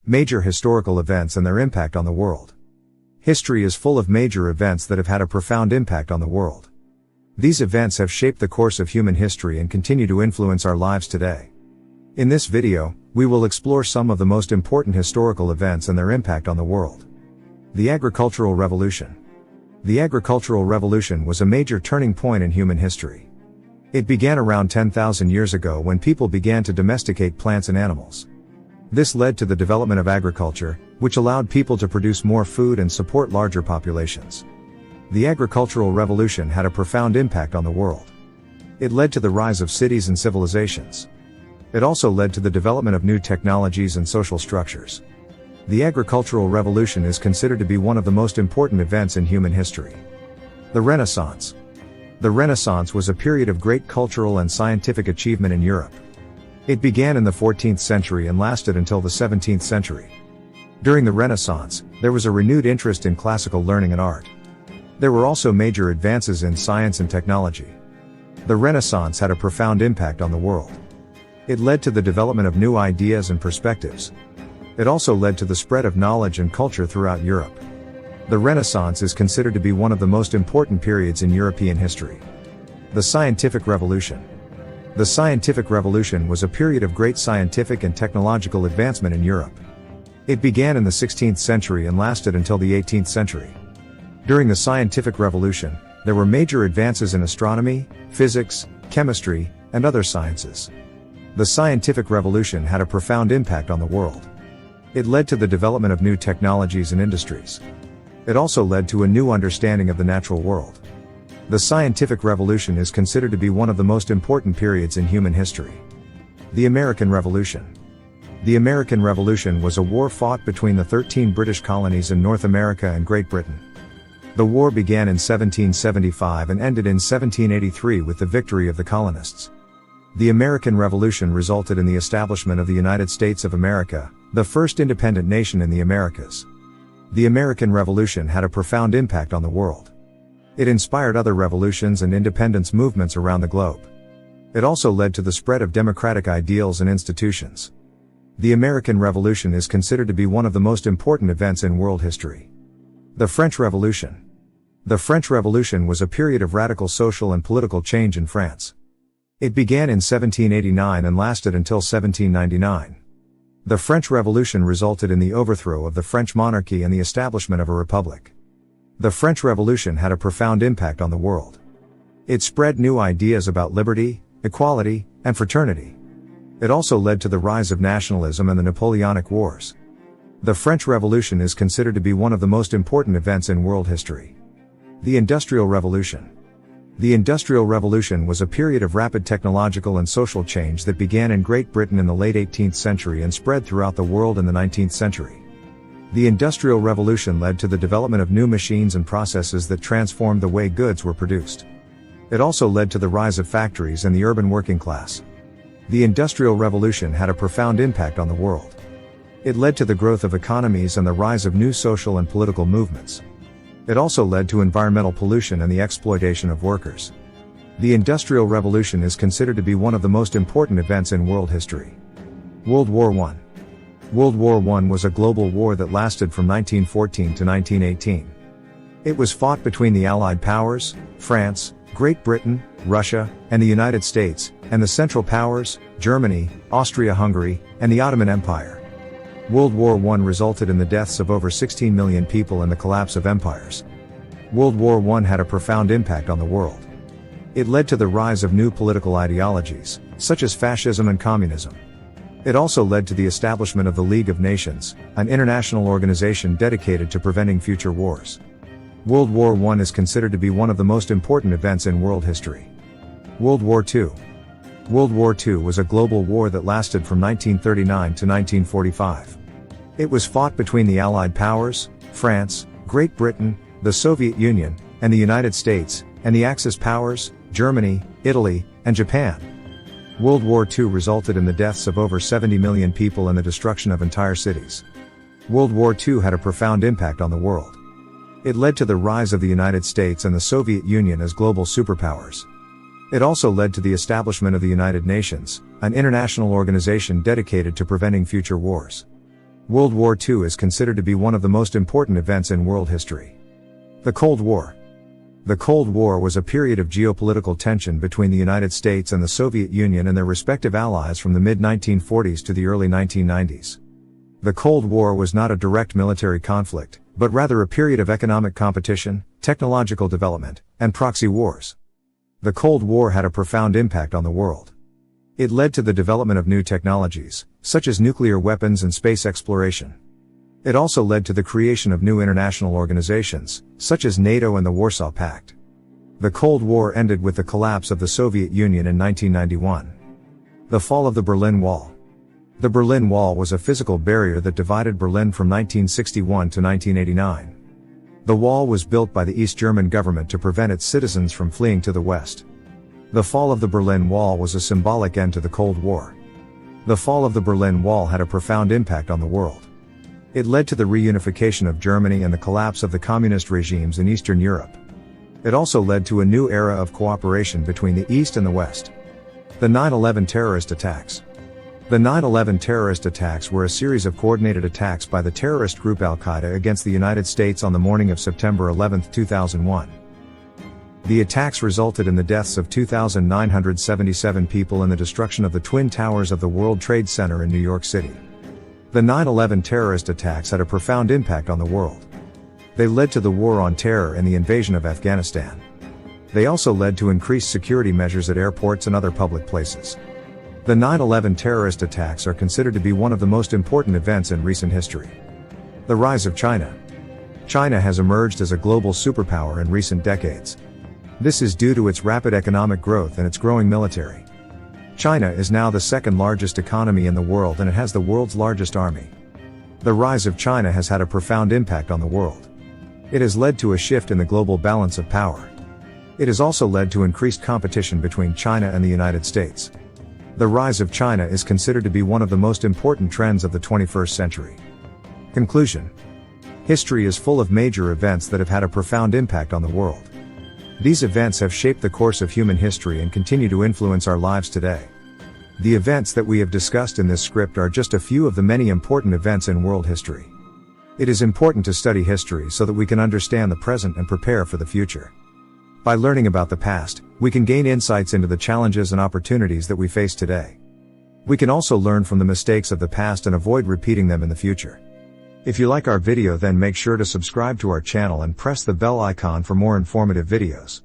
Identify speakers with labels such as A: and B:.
A: Major historical events and their impact on the world. History is full of major events that have had a profound impact on the world. These events have shaped the course of human history and continue to influence our lives today. In this video, we will explore some of the most important historical events and their impact on the world. The Agricultural Revolution. The Agricultural Revolution was a major turning point in human history. It began around 10,000 years ago when people began to domesticate plants and animals. This led to the development of agriculture, which allowed people to produce more food and support larger populations. The Agricultural Revolution had a profound impact on the world. It led to the rise of cities and civilizations. It also led to the development of new technologies and social structures. The Agricultural Revolution is considered to be one of the most important events in human history. The Renaissance. The Renaissance was a period of great cultural and scientific achievement in Europe. It began in the 14th century and lasted until the 17th century. During the Renaissance, there was a renewed interest in classical learning and art. There were also major advances in science and technology. The Renaissance had a profound impact on the world. It led to the development of new ideas and perspectives. It also led to the spread of knowledge and culture throughout Europe. The Renaissance is considered to be one of the most important periods in European history. The Scientific Revolution. The Scientific Revolution was a period of great scientific and technological advancement in Europe. It began in the 16th century and lasted until the 18th century. During the Scientific Revolution, there were major advances in astronomy, physics, chemistry, and other sciences. The Scientific Revolution had a profound impact on the world. It led to the development of new technologies and industries. It also led to a new understanding of the natural world. The Scientific Revolution is considered to be one of the most important periods in human history. The American Revolution. The American Revolution was a war fought between the 13 British colonies in North America and Great Britain. The war began in 1775 and ended in 1783 with the victory of the colonists. The American Revolution resulted in the establishment of the United States of America, the first independent nation in the Americas. The American Revolution had a profound impact on the world. It inspired other revolutions and independence movements around the globe. It also led to the spread of democratic ideals and institutions. The American Revolution is considered to be one of the most important events in world history. The French Revolution. The French Revolution was a period of radical social and political change in France. It began in 1789 and lasted until 1799. The French Revolution resulted in the overthrow of the French monarchy and the establishment of a republic. The French Revolution had a profound impact on the world. It spread new ideas about liberty, equality, and fraternity. It also led to the rise of nationalism and the Napoleonic Wars. The French Revolution is considered to be one of the most important events in world history. The Industrial Revolution. The Industrial Revolution was a period of rapid technological and social change that began in Great Britain in the late 18th century and spread throughout the world in the 19th century. The Industrial Revolution led to the development of new machines and processes that transformed the way goods were produced. It also led to the rise of factories and the urban working class. The Industrial Revolution had a profound impact on the world. It led to the growth of economies and the rise of new social and political movements. It also led to environmental pollution and the exploitation of workers. The Industrial Revolution is considered to be one of the most important events in world history. World War I. World War I was a global war that lasted from 1914 to 1918. It was fought between the Allied powers, France, Great Britain, Russia, and the United States, and the Central Powers, Germany, Austria-Hungary, and the Ottoman Empire. World War I resulted in the deaths of over 16 million people and the collapse of empires. World War I had a profound impact on the world. It led to the rise of new political ideologies, such as fascism and communism. It also led to the establishment of the League of Nations, an international organization dedicated to preventing future wars. World War I is considered to be one of the most important events in world history. World War II. World War II was a global war that lasted from 1939 to 1945. It was fought between the Allied powers, France, Great Britain, the Soviet Union, and the United States, and the Axis powers, Germany, Italy, and Japan. World War II resulted in the deaths of over 70 million people and the destruction of entire cities. World War II had a profound impact on the world. It led to the rise of the United States and the Soviet Union as global superpowers. It also led to the establishment of the United Nations, an international organization dedicated to preventing future wars. World War II is considered to be one of the most important events in world history. The Cold War. The Cold War was a period of geopolitical tension between the United States and the Soviet Union and their respective allies from the mid-1940s to the early 1990s. The Cold War was not a direct military conflict, but rather a period of economic competition, technological development, and proxy wars. The Cold War had a profound impact on the world. It led to the development of new technologies, such as nuclear weapons and space exploration. It also led to the creation of new international organizations, such as NATO and the Warsaw Pact. The Cold War ended with the collapse of the Soviet Union in 1991. The fall of the Berlin Wall. The Berlin Wall was a physical barrier that divided Berlin from 1961 to 1989. The wall was built by the East German government to prevent its citizens from fleeing to the West. The fall of the Berlin Wall was a symbolic end to the Cold War. The fall of the Berlin Wall had a profound impact on the world. It led to the reunification of Germany and the collapse of the communist regimes in Eastern Europe. It also led to a new era of cooperation between the East and the West. The 9/11 terrorist attacks. The 9/11 terrorist attacks were a series of coordinated attacks by the terrorist group Al-Qaeda against the United States on the morning of September 11, 2001. The attacks resulted in the deaths of 2,977 people and the destruction of the Twin Towers of the World Trade Center in New York City. The 9/11 terrorist attacks had a profound impact on the world. They led to the War on Terror and the invasion of Afghanistan. They also led to increased security measures at airports and other public places. The 9/11 terrorist attacks are considered to be one of the most important events in recent history. The rise of China. China has emerged as a global superpower in recent decades. This is due to its rapid economic growth and its growing military. China is now the second largest economy in the world and it has the world's largest army. The rise of China has had a profound impact on the world. It has led to a shift in the global balance of power. It has also led to increased competition between China and the United States. The rise of China is considered to be one of the most important trends of the 21st century. Conclusion. History is full of major events that have had a profound impact on the world. These events have shaped the course of human history and continue to influence our lives today. The events that we have discussed in this script are just a few of the many important events in world history. It is important to study history so that we can understand the present and prepare for the future. By learning about the past, we can gain insights into the challenges and opportunities that we face today. We can also learn from the mistakes of the past and avoid repeating them in the future. If you like our video, then make sure to subscribe to our channel and press the bell icon for more informative videos.